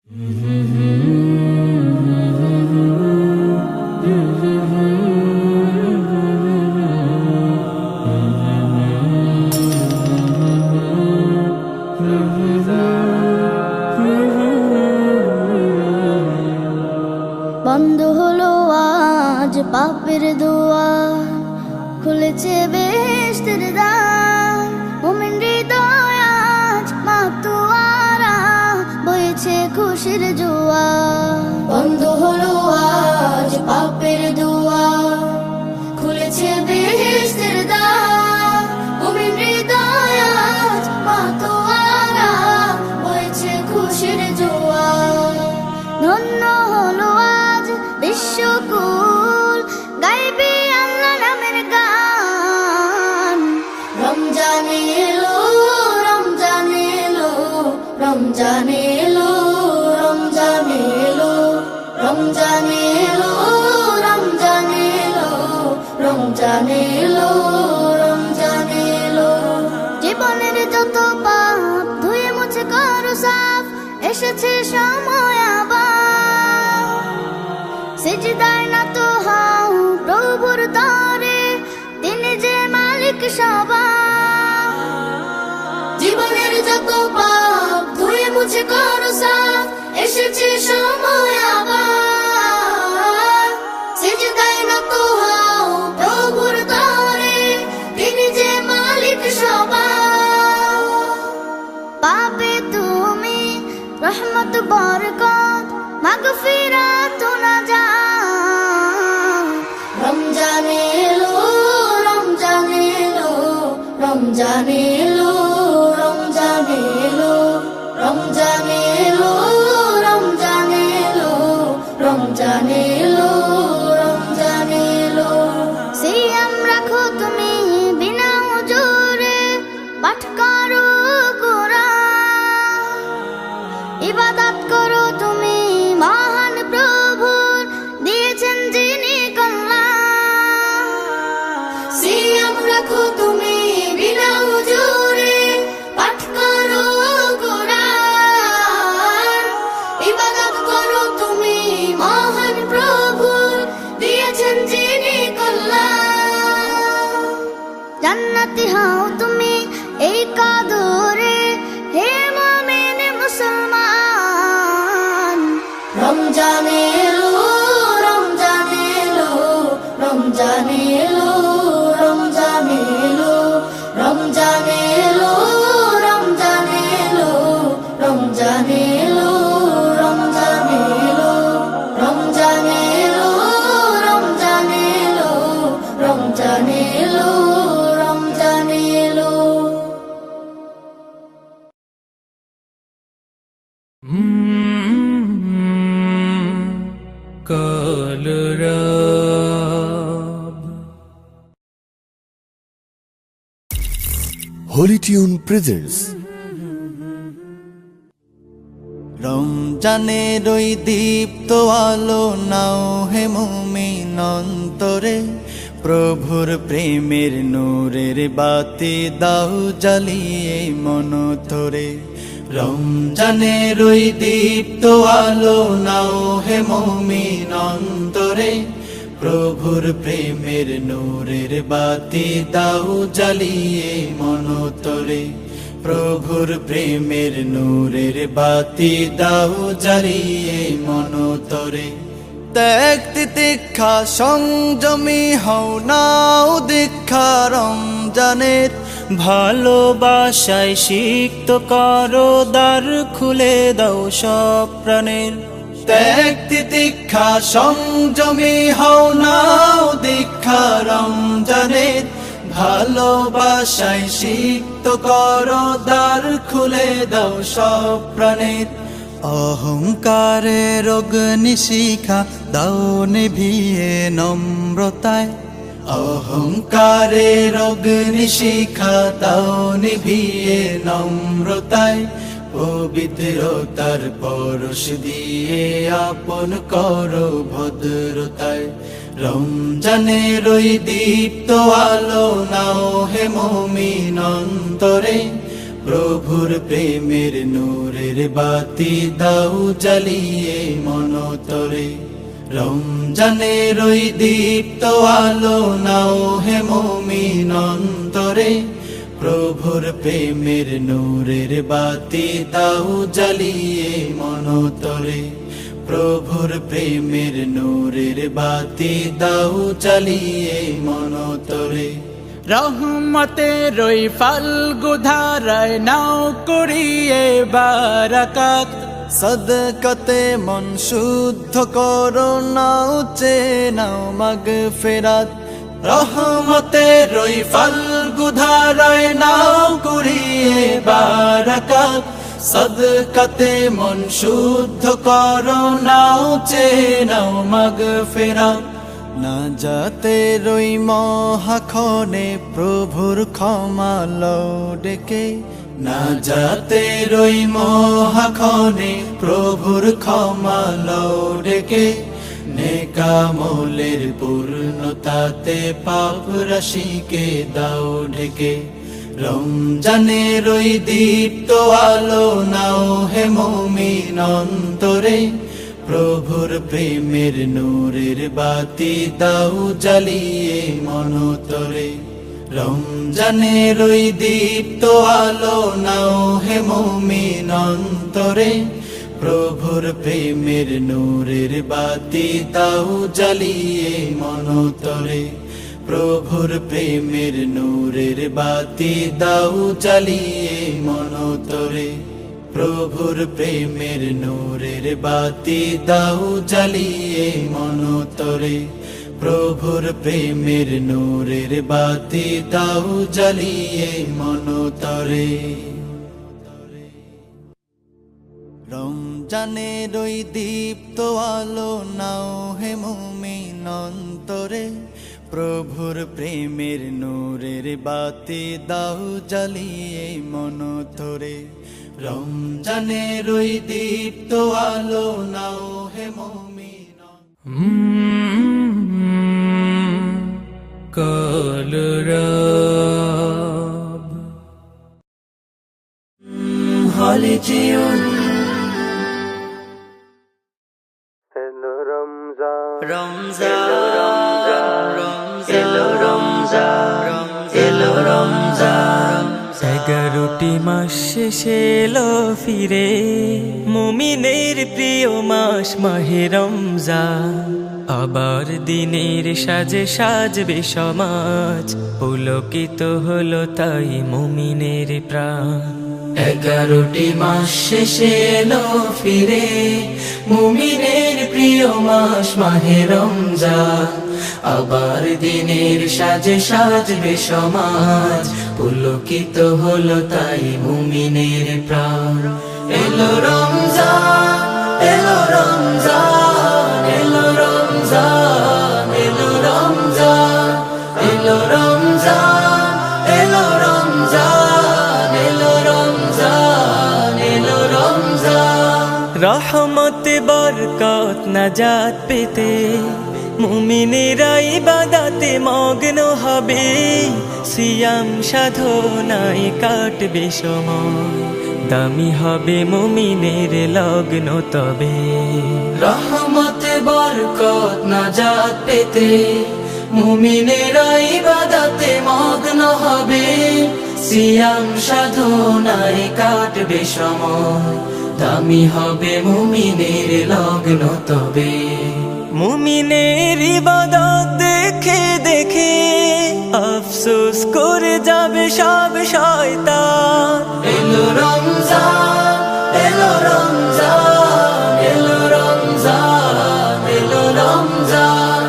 বন্ধ হলো আজ পাপের দুয়ার, খুলেছে বেহেশতের দ্বার। মুমিন হৃদয় আজ মাতোয়ারা, বইছে খুশির জোয়ার। বন্ধ হলো আজ পাপের দুয়ার, খুলেছে বেহেশতের দ্বার। মুমিন হৃদয় আজ মাতোয়ারা, বইছে খুশির জোয়ার। ধন্য হলো আজ বিশ্বকুল, গাইবে আল্লাহ নামের গান। রমজান এলো, রমজান এলো, রমজান এলো, রমজান এলো, রমজান এলো, রমজান এলো, রমজান এলো, রমজান এলো। জীবনের যত পাপ ধুয়ে মুছে করো সাফ, এসেছে সময় আবার। সিজদায় নত হও প্রভুর তরে, তিনি যে মালিক সবার। জীবনের যত পাপ ধুয়ে মুছে করো সাফ, এসেছে সময় আবার। সিজদায় নত হও প্রভুর তরে, তিনি যে মালিক সবার। পাবে তুমি রহমত বরকত, মাগফিরাত নাজাত। রমজান এলো, রমজান এলো, রমজান এলো, রমজান এলো, রমজান এলো, রমজান এলো, রমজান এলো, রমজান এলো। সিয়াম রাখো তুমি বিনা হুজুরে, পাঠ করো কুরআন। ইবাদত করো তুমি মহান প্রভুর, দিয়েছেন যিনি কল্যাণ। সিয়াম রাখো তুমি বিনা হুজুরে, পাঠ করো কুরআন। ইবাদত করো তুমি মহান প্রভুর, দিয়েছেন যিনি কল্যাণ। জান্নাতি হও তুমি এই কদরে, হে মুমিন মুসলমান। রমজান এলো, রমজান এলো, রমজান এলো, রমজান এলো, রমজান এলো, রমজান এলো, রমজান এলো, রমজান এলো, রমজান এলো, রমজান এলো, রমজান এলো, রমজান এলো। Holy Tune Presents রমজানের ওই দীপ্ত আলো নাও হে মুমিন অন্তরে, প্রভুর প্রেমের নূরের বাতি দাও জ্বালিয়ে মন ধরে। রমজানের ওই দীপ্ত আলো নাও হে মুমিন অন্তরে, প্রভুর প্রেমের নূরের বাতি দাও জ্বালিয়ে মন ধরে। প্রভুর প্রেমের নূরের বাতি দাও জ্বালিয়ে মন ধরে। ত্যাগ তিতিক্ষা সংযমী হও নাও দীক্ষা রমজানের, ভালোবাসায় সিক্ত করো দ্বার খুলে দাও সব প্রাণের। ত্যাগ তিতিক্ষা সংযমী হও নাও দীক্ষা রমজানের, ভালোবাসায় সিক্ত করো দ্বার খুলে দাও সব প্রাণের। অহংকারের অগ্নিশিখা দাও নিভিয়ে নম্রতায়, অহংকারের অগ্নিশিখা দাও নিভিয়ে নম্রতায়। পবিত্রতার পরশ দিয়ে আপন করো ভদ্রতায়। রমজানের ওই দীপ্ত আলো নাও হে মুমিন অন্তরে, প্রভুর প্রেমের নূরের বাতি দাও জ্বালিয়ে মনতরে রমজানের ওই দীপ্ত আলো নাও হে মুমিন অন্তরে প্রভুর প্রেমের নূরের বাতি দাও জ্বালিয়ে মনতরে প্রভুর প্রেমের নূরের বাতি দাও জ্বালিয়ে মনতরে রহমতের ওই ফাল্গু ধারায় নাও করিয়ে বারাকাত সদকতে মন শুদ্ধ করো নাও নাও মাগফিরাত রহমতের ওই ফাল্গু ধারায় নাও করিয়ে বারাকাত সদকতে মন শুদ্ধ করো নাও নাও মাগফিরাত না যাতে রই মহাক্ষণে প্রভুর ক্ষমা লও ডেকে না যাতে রই মহাক্ষণে প্রভুর ক্ষমা লও ডেকে নেকামলের পূর্ণতাতে পাপ রাশিকে দাও ঢেকে রমজানের ওই দীপ্ত আলো নাও হে মুমিন অন্তরে প্রভুর প্রেমের নূরের বাতি দাও জ্বালিয়ে মনতরে রমজানের ওই দীপ্ত আলো নাও হে মুমিন অন্তরে প্রভুর প্রেমের নূরের বাতি দাও জ্বালিয়ে মনতরে প্রভুর প্রেমের নূরের বাতি দাও জ্বালিয়ে মনতরে প্রভুর প্রেমের নূরের বাতি দাও জ্বালিয়ে মনতরে প্রভুর প্রেমের নূরের বাতি দাও জ্বালিয়ে মনতরে রমজানের ওই দীপ্ত আলো নাও হে মুমিন অন্তরে প্রভুর প্রেমের নূরের বাতি দাও জ্বালিয়ে মনতরে রমজানের ওই দীপ্ত আলো নাও হে মুমিন কলরব হলিটিউন এগারোটি মাস শেষে এলো ফিরে মুমিনের প্রিয় মাস মাহে রমজান আবার দিনের সাজে সাজবে সমাজ পুলকিত হলো তাই মুমিনের প্রাণ 11টি মাস শেষে এলো ফিরে মুমিনের প্রিয় মাস মাহে রমজান আবার দিনের সাজে সাজবে সমাজ পুলকিত হলো তাই মুমিনের প্রাণ এলো রমজান এলো রমজান এলো রমজান এলো রমজান এলো রমজান এলো রমজান এলো রমজান এলো রমজান রহমত বরকত নাজাত পেতে মুমিনেরা ইবাদতে মগ্ন হবে সিয়াম সাধনায় কাটবে সময় দামি হবে মুমিনের লগ্ন তবে রহমত বরকত নাজাত পেতে মুমিনেরা ইবাদতে মগ্ন হবে সিয়াম সাধনায় কাটবে সময় দামি হবে মুমিনের লগ্ন তবে মুমিনের ইবাদত দেখে দেখে আফসোস করে যাবে সব শয়তান এলো রমজান এলো রমজান এলো রমজান এলো রমজান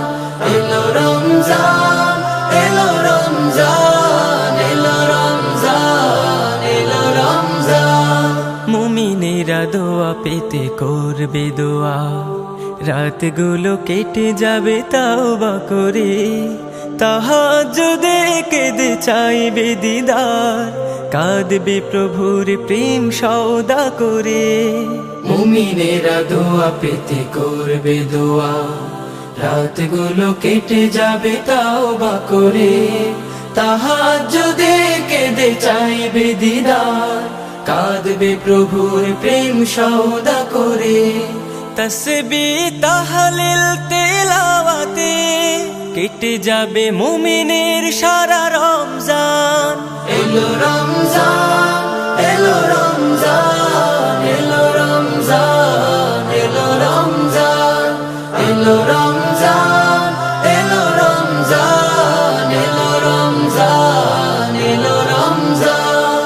এলো রমজান এলো রমজান এলো রমজান এলো রমজান মুমিনেরা দোয়া পেতে করবে দোয়া রাতগুলো কেটে যাবে তাওবা করে তাহাজ্জুদে কেঁদে চাইবে দিদার কাঁদবে প্রভুর প্রেম সওদা করে মুমিনেরা দোয়া পেতে করবে দোয়া রাতগুলো কেটে যাবে তাওবা করে তাহাজ্জুদে কেঁদে চাইবে দিদার, কাঁদবে প্রভুর প্রেম সওদা করে। তসবিহ তাহলিল তেলাওয়াতে কেটে যাবে মুমিনের সারা রমজান। এলো রমজান, এলো রমজান, এলো রমজান, এলো রমজান, এলো রমজান, এলো রমজান, এলো রমজান, এলো রমজান।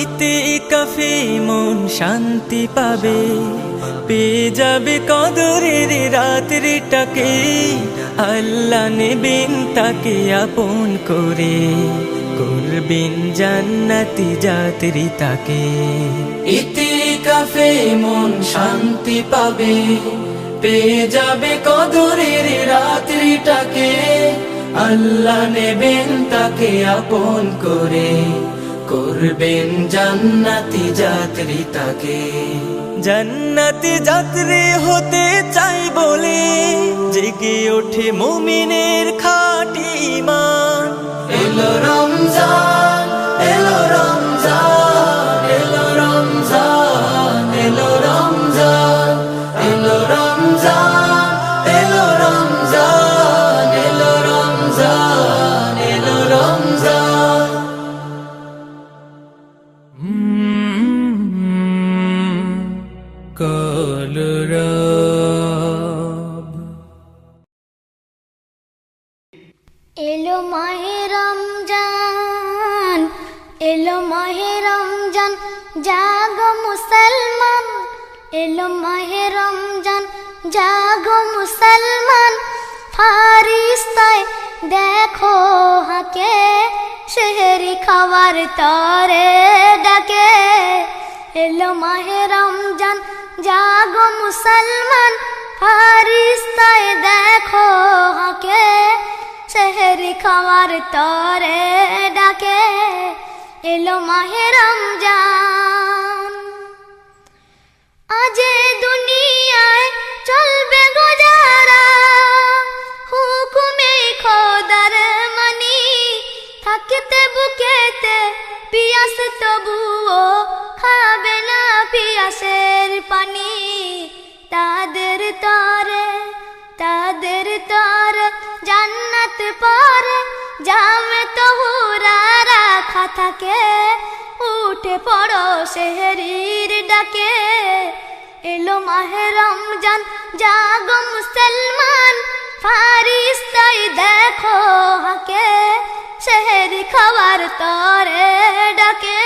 ইতিকাফে মন শান্তি পাবে, পেয়ে যাবে কদরের রাত্রিটাকে। আল্লাহ নেবেন তাকে আপন করে, করবেন জান্নাতি যাত্রী তাকে। ইতিকাফে মন শান্তি পাবে, পেয়ে যাবে কদরের রাত্রিটাকে। আল্লাহ নেবেন তাকে আপন করে, করবেন জান্নাতি যাত্রী তাকে। জান্নাতি যাত্রী হতে চাই বলে জেগে ওঠে মুমিনের খাঁটি ঈমান। এলো রমজান, এলো রমজান, এলো রমজান, এলো রমজান, এলো রমজান, এলো রমজান, এলো রমজান, এলো রমজান। এলো মাহে রমজান, এলো মাহে রমজান, জাগো মুসলমান। এলো মাহে রমজান, জাগো মুসলমান। ফারিস্তায় দেখো হাকে, সেহরি খাওয়ার তরে ডাকে। এলো মাহে রমজান, জাগো মুসলমান। ফারিস্তায় দেখো হাকে, সেহরি খাওয়ার তরে ডাকে। এলো মাহে রমজান, আজে দুনিয়ায় চলবে গুজারা, হুকুমে খোদার মানি। থাকতে বুকেতে পিয়াস তবুও খাবে না পিয়াসের পানি। তাদের তরে, তাদের তরে জান্নাত পরে, জামে তহুরা রাখা থাকে। উঠে পড়ো সেহরির ডাকে। এলো মাহে রমজান, জাগো মুসলমান। ফারিস্তায় দেখো হাকে, সেহরি খাওয়ার তরে ডাকে।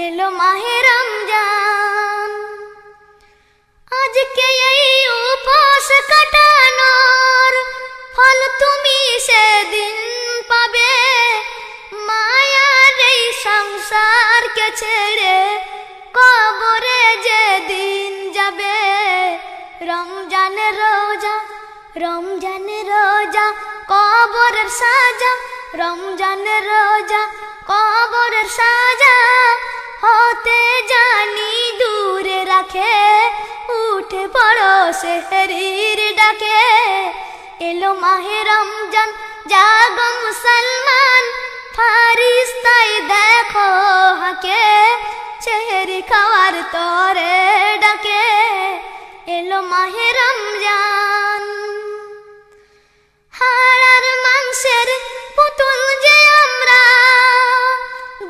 এলো মাহে রমজান, আজকে এই উপোস কাটানোর ফল তুমি সেদিন পাবে। মায়ার এই সংসারকে ছেড়ে কবরে যেদিন যাবে। রমজানের রোজা, রমজানের রোজা, কবরের সাজা। রমজানের রোজা, কবরের সাজা, হতে জানি দূরে রাখে। উঠে পড়ো সেহরির ডাকে। এলো মাহে রমজান, জাগো মুসলমান। ফারিস্তায় দেখো হাকে, সেহরি খাওয়ার তরে ডাকে। এলো মাহে রমজান, হাড়ার মাংসের পুতুল যে আমরা,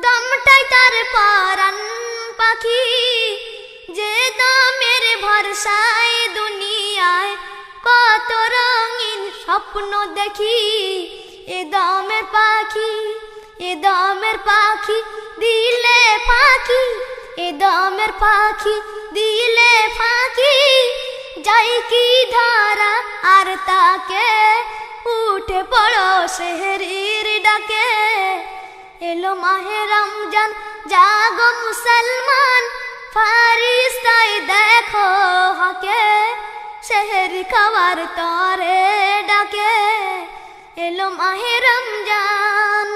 দমটাই তার পরাণ পাখি। যে দামের ভরসায় দুনিয়ায় কত রঙিন স্বপ্ন দেখি। এ দামের পাখি, এ দামের পাখি দিলে পাখি। এ দামের পাখি দিলে ফাঁকি। যাই কি ধরা আর তাকে, উঠে পড়ো সেহরির ডাকে। এলো মাহে রমজান, জাগো মুসলমান। ফারিস্তায় দেখো হাকে, সেহরি খাওয়ার তরে ডাকে। এলো মাহে রমজান,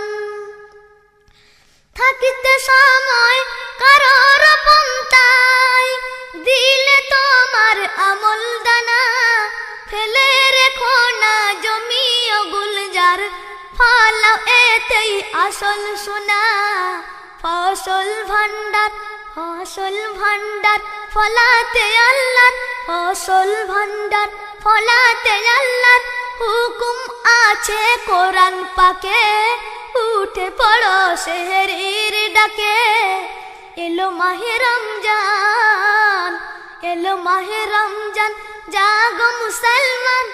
থাকিতে সময় কারোর পন্থায়, দিলে তোমার আমল দানা। ফেলে রেখো না জমিও গুলজার, ফলাও এতেই আসল সোনা। ফসল ভান্ডার ফসল ভান্ডার ফলাতে আল্লাহ, ফসল ভান্ডার ফলাতে আল্লাহ হুকুম আছে কোরআন পাকে। উঠে পড়ো সেহরির ডাকে। এলো মাহে রমজান, এলো মাহে রমজান, জাগো মুসলমান।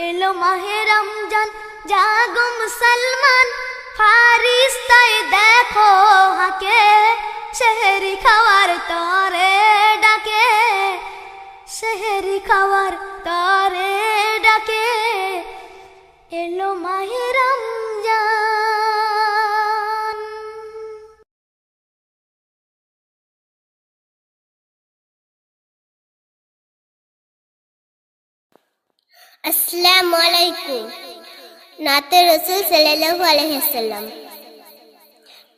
এলো মাহে রমজান, জাগো মুসলমান। ফারিস্তায় দেখো হাকে, সেহরি খাওয়ার তরে ডাকে, সেহরি খাওয়ার তরে ডাকে। এলো মাহে রমজান। আসসালামু আলাইকুম। নাতে রাসূল সাল্লাল্লাহু আলাইহি ওয়াসাল্লাম।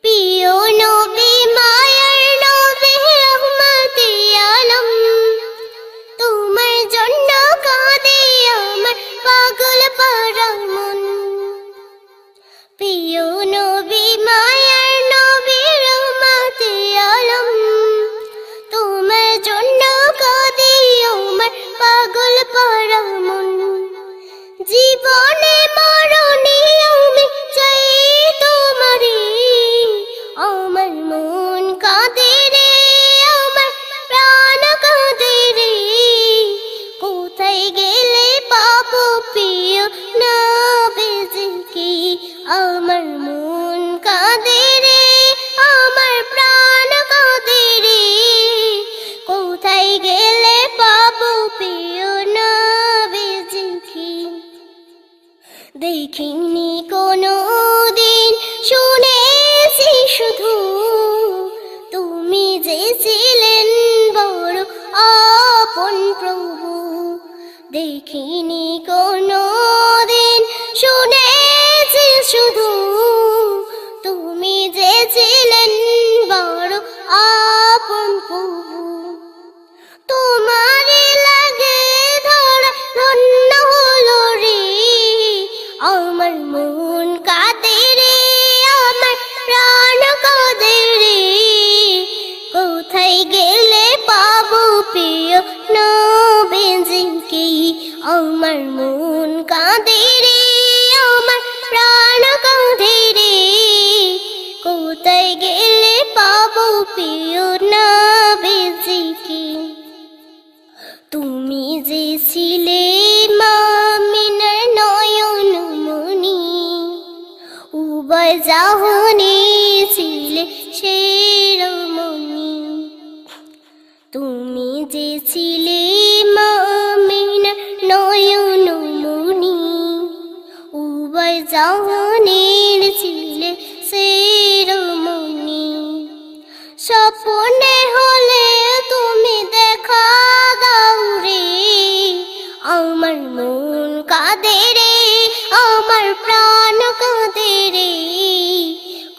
প্রিয় নবী মায়ার নবী রহমতে আলম, তোমার জন্য কাঁদে আমার পাগল পারা মন। প্রিয় নবী মায়ার নবী রহমতে আলম, তোমার জন্য কাঁদে আমার পাগল পারা মন। জীবনে মরণে আমি চাই তোমারে, আমার মন কাঁদে রে, আমার প্রাণ কাঁদে রে। কোথায় গেলে পাবো প্রিয় নবীজিকে, আমার মন কাঁদে রে, আমার প্রাণ কাঁদে রে। কোথায় গেলে পাবো প্রিয় নবীজিকে। দেখিনি কোনো দিন, শুনেছি শুধু তুমি যে ছিলেন বড় আপন প্রভু। দেখিনি কোনো দিন, শুনেছি শুধু তুমি যে ছিলেন বড় আপন প্রভু। তোমারে লাগে ধরা ধন্য হলো রে, আমার মন কাঁদে রে, আমার প্রাণ কাঁদে রে। কোথায় গেলে পাবো প্রিয় নবীজিকে, আমার মন কাঁদে রে, আমার প্রাণ কাঁদে রে। কোথায় গেলে পাবো প্রিয় নবীজিকে। তুমি যে ছিলে মুমিনের নয়ন মনি, উভয় জাহানে ছিলে শিরোমণি। তুমি যে ছিলে মুমিনের নয়ন মনি, উভয় জাহানের ছিলে শিরোমণি। স্বপ্নে হলে তুমি দেখা দাও রে, আমার মন কাঁদে রে, আমার প্রাণ কাঁদে রে।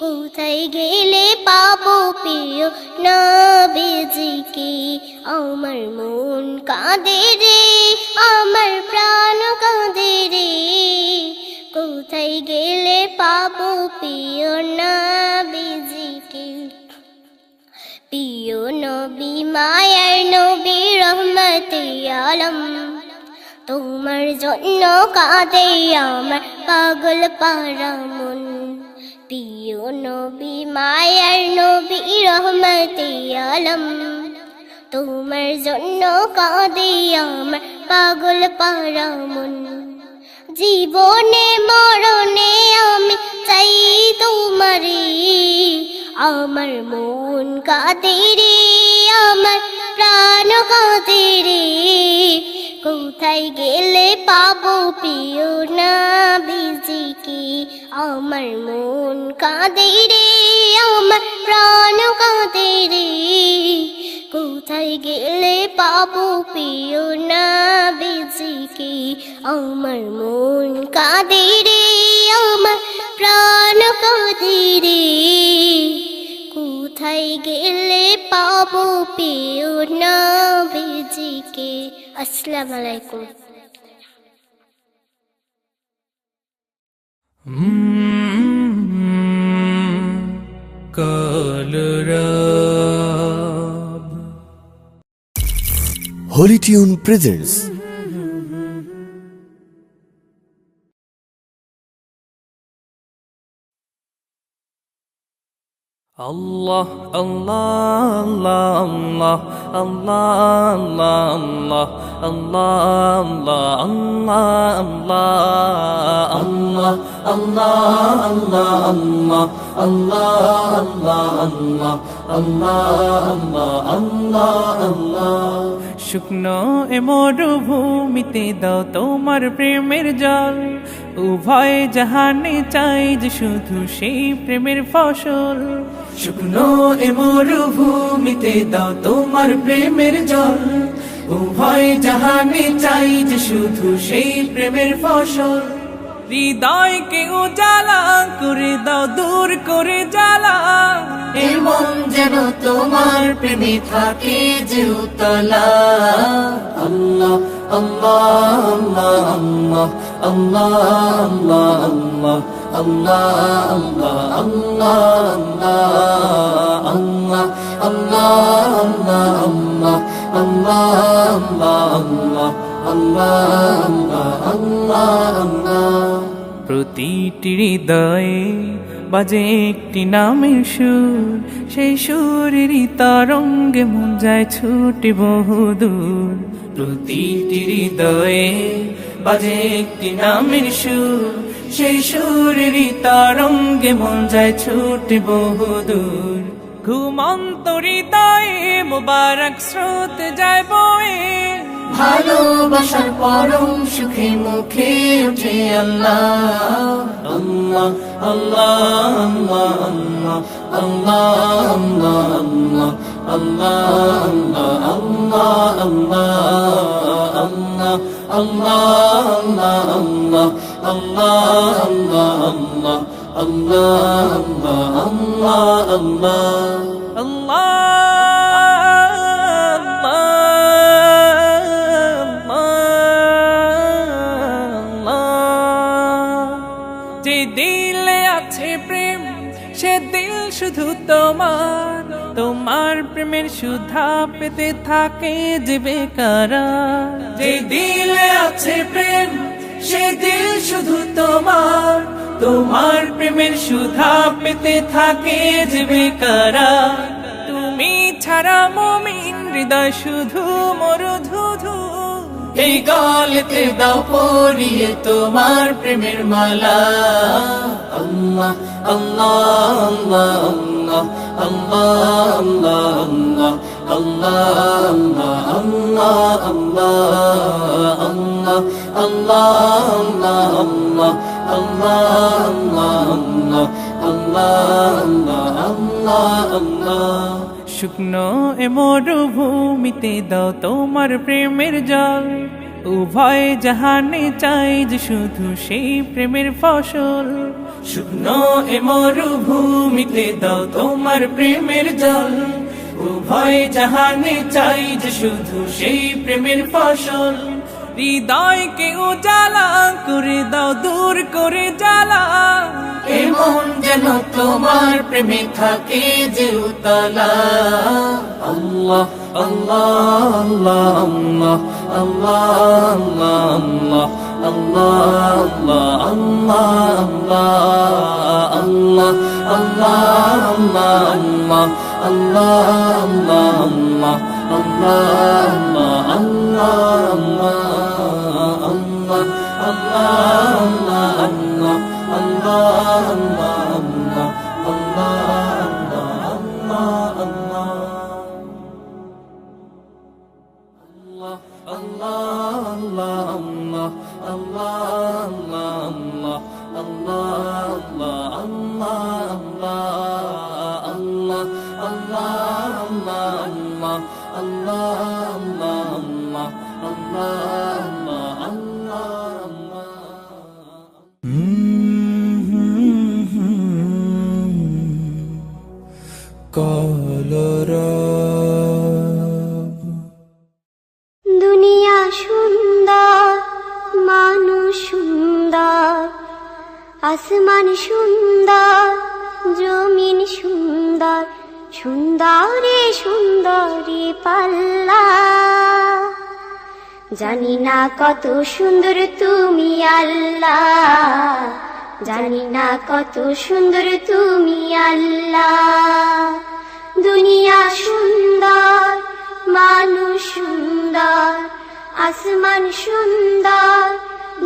কোথায় গেলে পাবো প্রিয় নবীজিকে, আমার মন কাঁদে রে, আমার প্রাণ কাঁদে রে। কোথায় গেলে পাবো প্রিয় নবীজিকে। প্রিয় নবী মায়ার নবী রহমতে আলম, তোমার জন্য কাঁদে আমার পাগল পারা মন। প্রিয় নবী মায়ার নবী রহমতে আলম, তোমার জন্য কাঁদে আমার পাগল পারা মন। জীবনে মরণে আমি চাই তোমারে, আমার মন কাঁদে রে, আমার প্রাণ কাঁদে রে। কোথায় গেলে পাবো প্রিয় নবীজিকে, আমার মন কাঁদে রে, আমার প্রাণ কাঁদে রে। কোথায় গেলে পাবো প্রিয় নবীজিকে, আমার মন কাঁদে রে, আমার প্রাণ কাঁদে রে। কোথায় গেলে পাবো প্রিয় নবীজিকে। আসসালামু আলাইকুম। Holy Tune presents Allah, Allah, Allah, Allah, Allah, Allah, Allah, Allah, Allah, Allah. শুকনো এ মরুভূমিতে দাও তোমার প্রেমের জল, উভয় জাহানে চাই যে শুধু সেই প্রেমের ফসল। শুকনো এ মরুভূমিতে দাও তোমার প্রেমের জল, উভয় জাহানে চাই যে শুধু সেই প্রেমের ফসল। হৃদয়কে উজালা করে দাও, দূর করে জ্বালা, এমন যেন তোমার প্রেমে থাকে যে উতলা। আল্লাহ আল্লাহ আল্লাহ আল্লাহ আল্লাহ আল্লাহ আল্লাহ আল্লাহ আল্লাহ আল্লাহ আল্লাহ আল্লাহ। প্রতিটি হৃদয়ে বাজে একটি নামের সুর, সেই সুরেরই তরঙ্গে মন যায় ছুটে বহুদূর। প্রতিটি হৃদয়ে বাজে একটি নামের সুর, সেই সুরেরই তরঙ্গে মন যায় ছুটে বহুদূর। ঘুমন্ত হৃদয়ে মোবারক স্রোত যায় বয়ে, ভালোবাসার পরম সুখে মুখে উঠে আল্লাহ আল্লাহ আল্লাহ আল্লাহ আল্লাহ আল্লাহ আল্লাহ আল্লাহ আল্লাহ। যে দিলে আছে প্রেম সে দিল শুধু তোমার, তোমার প্রেমের সুধা পেতে থাকে যে বেকারার। যে দিলে আছে প্রেম সে দিল শুধু তোমার, তোমার প্রেমের সুধা পেতে থাকে যে বেকারার। তুমি ছাড়া মুমিন হৃদয় শুধু মরুধুধু, এই গলেতে দাও পরিয়ে তোমার প্রেমের মালা। আল্লাহ আল্লাহ আল্লাহ আল্লাহ আল্লাহ আল্লাহ আল্লাহ আল্লাহ আল্লাহ আল্লাহ। শুকনো এ মরুভূমিতে দাও তোমার প্রেমের জল, উভয় জাহানে চাই যে শুধু সেই প্রেমের ফসল। শুকনো এ মরুভূমিতে দাও তোমার প্রেমের জল, উভয় জাহানে চাই যে শুধু সেই প্রেমের ফসল। হৃদয়কে উজালা করে দাও, দূর করে জ্বালা, এমন যেন তোমার প্রেমে থাকে যে উতলা। আল্লাহ আল্লাহ আল্লাহ আল্লাহ আল্লাহ আল্লাহ দুনিয়া সুন্দর, মানুষ সুন্দর, আসমান সুন্দর, জমিন সুন্দর, সুন্দরে সুন্দরে পাল্লা। জানি না কত সুন্দর তুমি আল্লাহ, জানি না কত সুন্দর তুমি আল্লাহ। দুনিয়া সুন্দর, মানুষ সুন্দর, আসমান সুন্দর,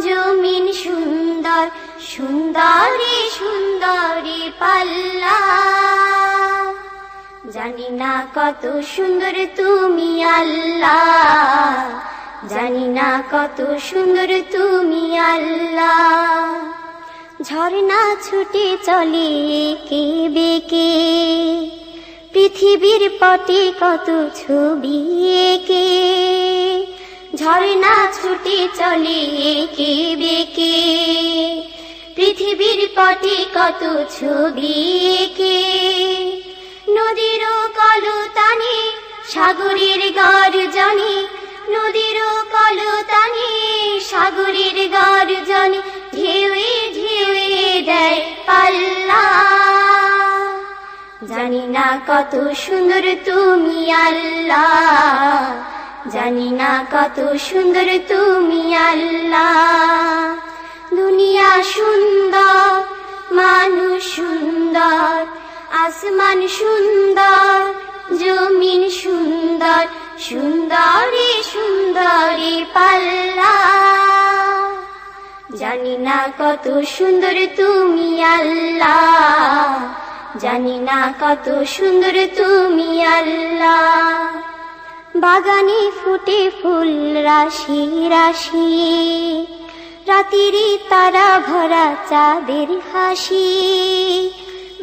জমিন সুন্দর, সুন্দরী সুন্দরী পাল্লা। জানি না কত সুন্দর তুমি আল্লাহ, জানি না কত সুন্দর তুমি আল্লাহ। ঝর্ণা ছুটে চলে এঁকে বেঁকে, পৃথিবীর পটে কত ছবি এঁকে। ঝর্ণা ছুটে চলে এঁকে বেঁকে, পৃথিবীর পটে কত ছবি এঁকে। নদীর কলতানে সাগরের গর্জনে, নদীর কলতানে সাগরের গর্জনে, ঢেউয়ে ঢেউয়ে দেয় পাল্লা। জানি না কত সুন্দর তুমি আল্লাহ, জানি না কত সুন্দর তুমি আল্লাহ। দুনিয়া সুন্দর, মানুষ সুন্দর, আসমান সুন্দর, জমিন সুন্দর, সুন্দরী সুন্দরী পাল্লা। জানি না কত সুন্দর তুমি আল্লাহ, জানি না কত সুন্দর তুমি আল্লাহ। বাগানে ফুটে ফুল রাশি রাশি, রাতিরি তারা ভরা চাঁদের হাসি।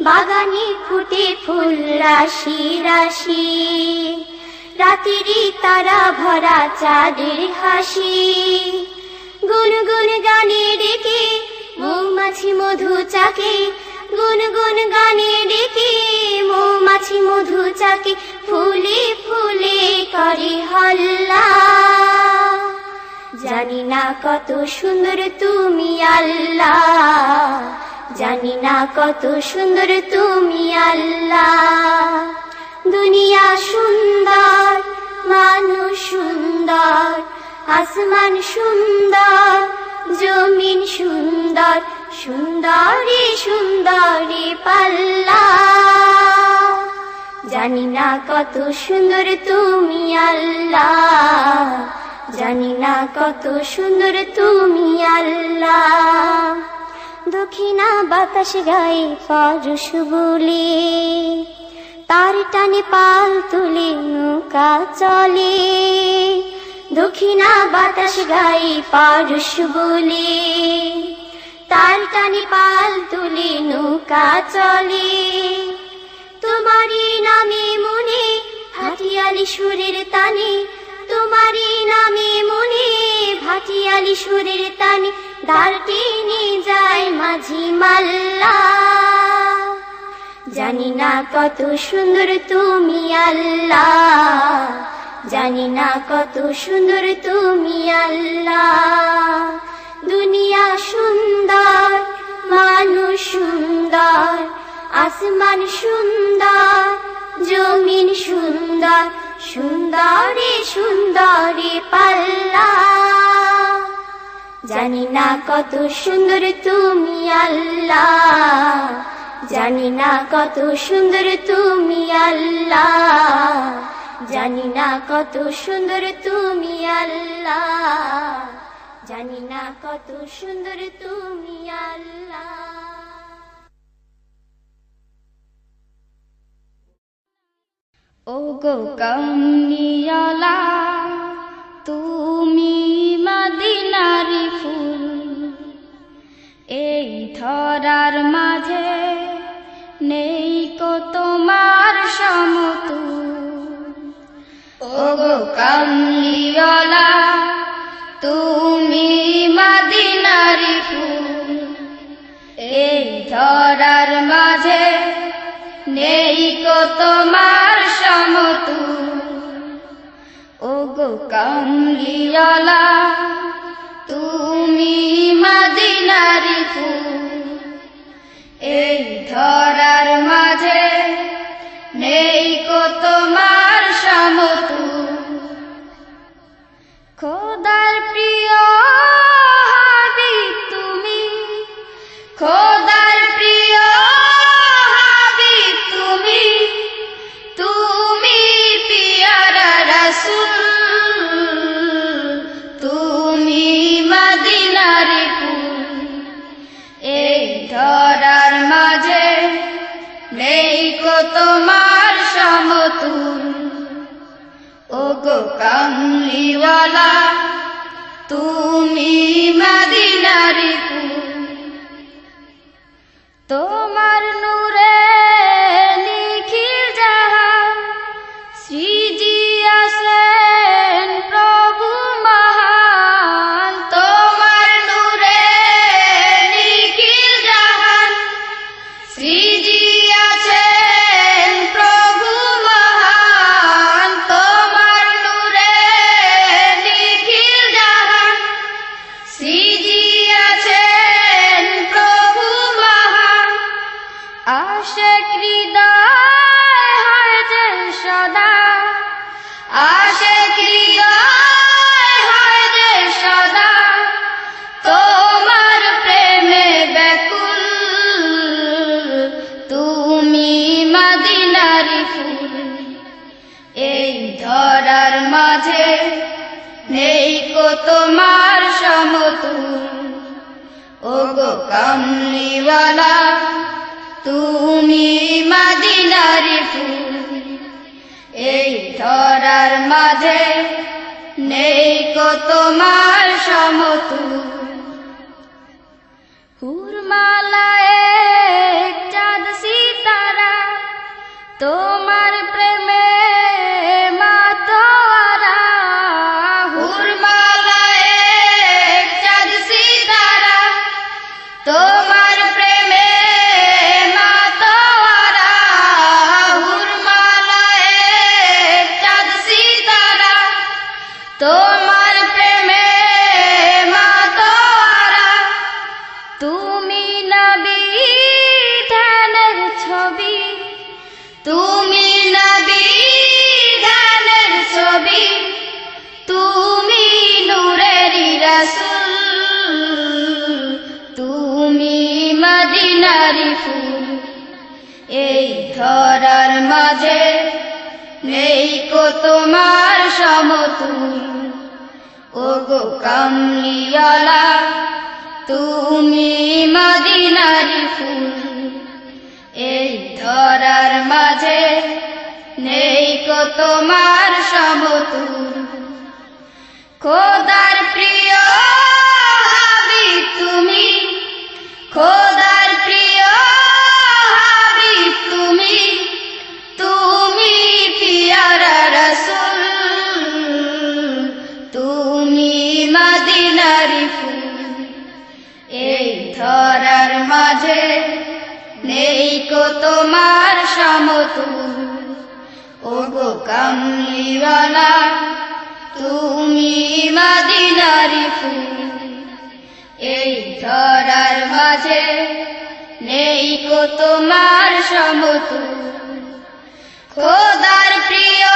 বাগানে ফুটে ফুল রাশি রাশি, রাতিরি তারা ভরা চাঁদের হাসি। গুনগুন গানে ডেকে মৌমাছি মধু চাকে, গুনগুন গানে ডেকে মৌমাছি মধু চাকে, ফুলে ফুলে করে হল্লা। জানি না কত সুন্দর তুমি আল্লাহ, জানি না কত সুন্দর তুমি আল্লাহ। দুনিয়া সুন্দর, মানুষ সুন্দর, আসমান সুন্দর, জমিন সুন্দর, সুন্দরী সুন্দরী পাল্লা। জানি না কত সুন্দর তুমি আল্লাহ, জানি না কত সুন্দর তুমি আল্লাহ। দক্ষিণা বাতাস গায়ে পরশ বলে, তার টানে পাল তুলে নৌকা চলে। দক্ষিণা বাতাস গায়ে পরশ বলে, তার টানে পাল তুলে নৌকা চলে। তোমারই নামে মনে ভাটিয়ালি সুরের তানে, তোমারই নামে মনে ভাটিয়ালি সুরের তানে, দাঁড় টেনে যায় মাঝি মাল্লা। জানি না কত সুন্দর তুমি আল্লাহ, জানি না কত সুন্দর তুমি আল্লাহ। দুনিয়া সুন্দর, মানুষ সুন্দর, আসমান সুন্দর, জমিন সুন্দর, সুন্দরী সুন্দরী পাল্লা। জানি না কত সুন্দর তুমি আল্লাহ, জানি না কত সুন্দর তুমি আল্লাহ, জানি না কত সুন্দর তুমি আল্লাহ, জানি না কত সুন্দর তুমি আল্লাহ। ও গো কামলিওয়ালা, তুমি মদিনার ফুল, এই ধরার মাঝে নেই কো তোমার সমতুল। ও গো কামলিওয়ালা, তুমি মদিনার ফুল, এই ধরার মাঝে নেই কো তোমার সমতুল। ও গো কামলিওয়ালা, তুমি মদিনার ফুল, এই ধরার মাঝে নেই কো তোমার সমতুল। খোদা মদিনারি ফুল এই ধরার মাঝে নেই কো তোমার সমতুল ওগো কামলিওয়ালা তুমি মদিনারি ফুল তোমার নূরে নিখিল জাহান সৃজিয়াছেন প্রভু মহান তোমার নূরে নিখিল জাহান সৃজিয়াছেন প্রভু মহান তোমার নূরে নিখিল জাহান সৃজিয়াছেন প্রভু মহান আশিক হৃদয় হয় যে সদা আশিক হৃদয় হয় যে সদা তোমার প্রেমে ব্যাকুল তুমি মদিনারি ফুল এই ধরার মাঝে নেই কো তোমার সমতুল ওগো কামলিওয়ালা তুমি মদিনারি ফুল এই ধরার মাঝে নেই কো তোমার সমতুল হুরমালায় চাঁদ সিতারা তোমার প্রেমে মাতোয়ারা হুরমালায় চাঁদ সিতারা তোমার প্রেমে মাতোয়ারা হুরমালায় চাঁদ সিতারা তোমার প্রেমে মাতোয়ারা তুমি নবী ধ্যানের ছবি তুমি নবী ধ্যানের ছবি তুমি নূরেরি রাসূল তুমি মদিনারি ফুল এই ধরার মাঝে নেই কো তোমার সমতুল ওগো কামলিওয়ালা তুমি মদিনারি ফুল এই ধরার মাঝে নেই কো তোমার সমতুল খোদার প্রিয় হাবিব তুমি খোদার প্রিয় হাবিব তুমি তুমি পিয়ারা রাসূল তুমি মদিনারি ফুল এই ধরার মাঝে নেই কো তোমার সমতুল ওগো কামলিওয়ালা তুমি মদিনারি ফুল এই ধরার মাঝে নেই কো তোমার সমতুল খোদার প্রিয়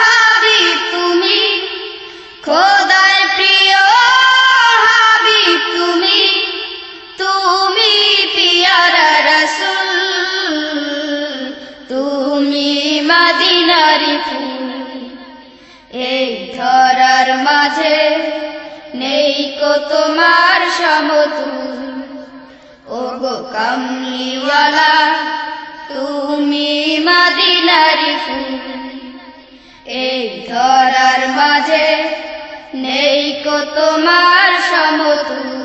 হাবিব তুমি খোদার প্রিয় হাবিব তুমি তুমি পিয়ারা রাসূল তুমি মদিনারি ফুল এই ধরার মাঝে নেই কো তোমার সমতুল ওগো কামলিওয়ালা তুমি মদিনারি ফুল এই ধরার মাঝে নেই কো তোমার সমতুল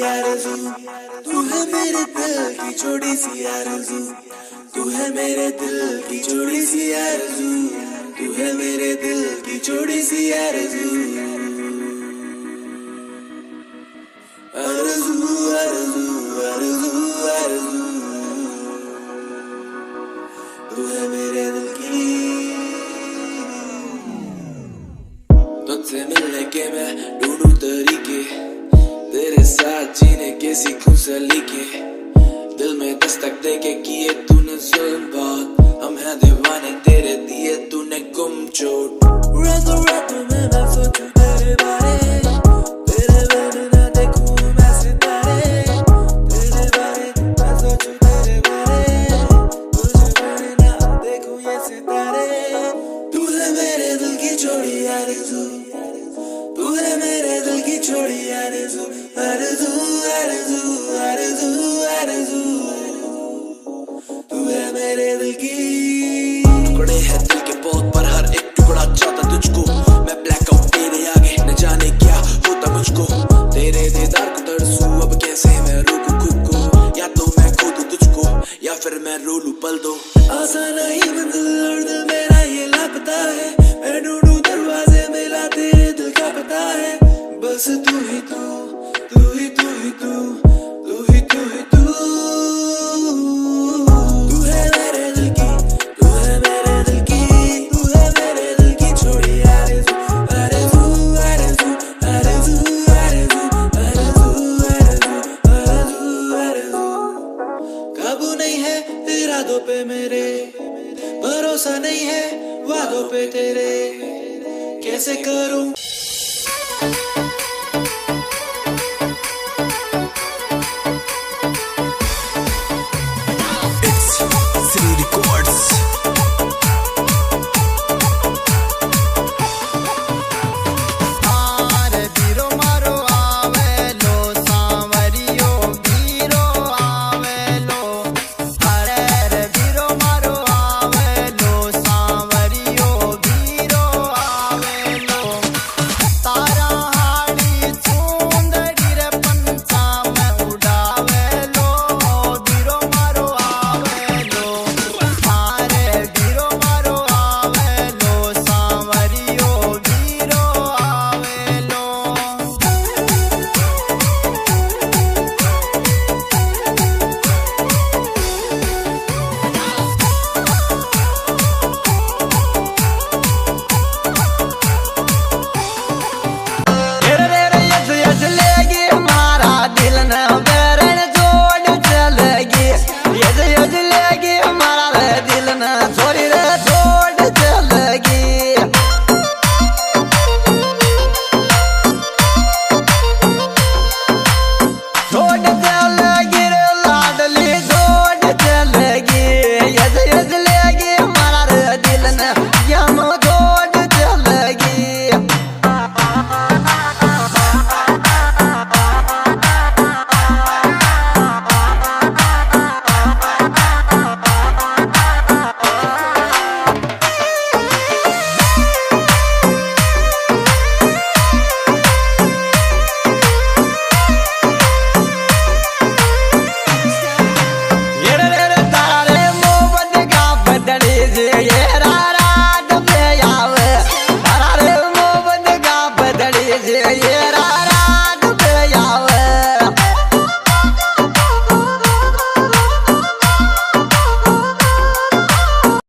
आरज़ू, तू है मेरे दिल की छोटी सी आरज़ू, तू है मेरे दिल की छोटी सी आरज़ू, तू है मेरे दिल की छोटी सी आरज़ू, आरज़ू आरज़ू आरज़ू आरज़ू, तू है मेरे दिल की। तुझसे मिलने के मैं ढूंढूं तरीके, तेरे साथ जीने के सीखूं सलीके, दिल में दस्तक दे के किए तूने जुल्म बहुत, हम हैं दीवाने तेरे दिए तूने गुम चोट। रातों रातों में मैं सोचूं तेरे बारे, तेरे बिन ना देखूं मैं सितारे, तेरे बारे मैं सोचूं तेरे बारे, तुझे बिन ना देखूं ये सितारे। तू है मेरे दिल की छोड़ी आरज़ू, तू है मेरे दिल की छोड़ी आरज़ू, आरज़ू आरज़ू आरज़ू आरज़ू, तू है मेरे दिल की। टुकड़े हैं दिल के बहुत पर हर एक टुकड़ा चाहता तुझको, मैं ब्लैकआउट तेरे आगे न जाने क्या होता मुझको, तेरे दीदार को तरसूं अब कैसे मैं रोकूं खुद को, या तो मैं खो दूं तुझको या फिर मैं रो लूं पल दो। आसान नहीं मंजिल और दिल मेरा ये लापता है, मैं ढूंढूं दरवाजे मिला तेरे दिल का पता है, बस तू ही तू, तू ही तू ही तू, तू ही तू ही तू, तू है मेरे दिल की, तू है मेरे दिल की, तू है मेरे दिल की छोड़ी आरज़ू, आरज़ू आरज़ू आरज़ू आरज़ू आरज़ू आरज़ू आरज़ू। काबू नहीं है इरादों पे मेरे, भरोसा नहीं है वादों पे तेरे, कैसे करूं